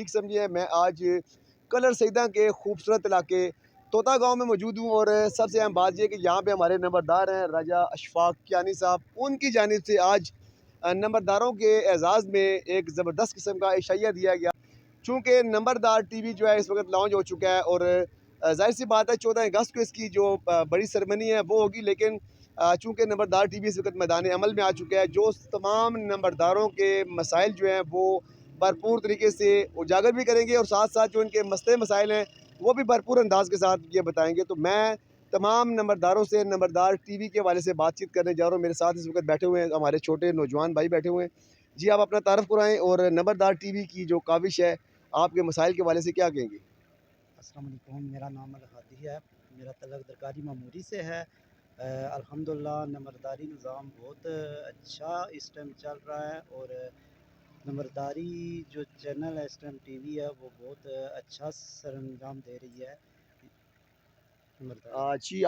तारीख समझिए मैं आज कलर सईदा के खूबसूरत इलाके तोता गांव में मौजूद हूं। और सबसे अहम बात यह कि यहाँ पे हमारे नंबरदार हैं राजा अशफाक कियानी साहब। उनकी जानिब से आज नंबरदारों के एजाज़ में एक ज़बरदस्त किस्म का इशाइया दिया गया। चूँकि नंबरदार टीवी जो है इस वक्त लॉन्च हो चुका है और जाहिर सी बात है 14 अगस्त को इसकी जो बड़ी सरमनी है वो होगी। लेकिन चूँकि नंबरदार टीवी इस वक्त मैदान अमल में आ चुका है, जो तमाम नंबरदारों के मसाइल जो हैं वो भरपूर तरीके से उजागर भी करेंगे और साथ साथ जो इनके मसले मसाइल हैं वो भी भरपूर अंदाज के साथ ये बताएंगे। तो मैं तमाम नंबरदारों से नंबरदार टीवी के हवाले से बातचीत करने जा रहा हूँ। मेरे साथ इस वक्त बैठे हुए हैं हमारे छोटे नौजवान भाई बैठे हुए हैं। जी आप अपना तारफ़ कराएँ और नंबरदार टीवी की जो काविश है आपके मसाइल के हवाले से क्या कहेंगे? अस्सलाम वालेकुम, मेरा नाम अल-हादी है। मेरा तल्लुक़ दरकारी मामूरी से है। अल्हम्दुलिल्लाह नंबरदारी निज़ाम बहुत अच्छा इस टाइम चल रहा है और नंबरदारी जो चैनल है इस टाइम टीवी है वो बहुत अच्छा सरअंजाम दे रही है नंबरदारी। जी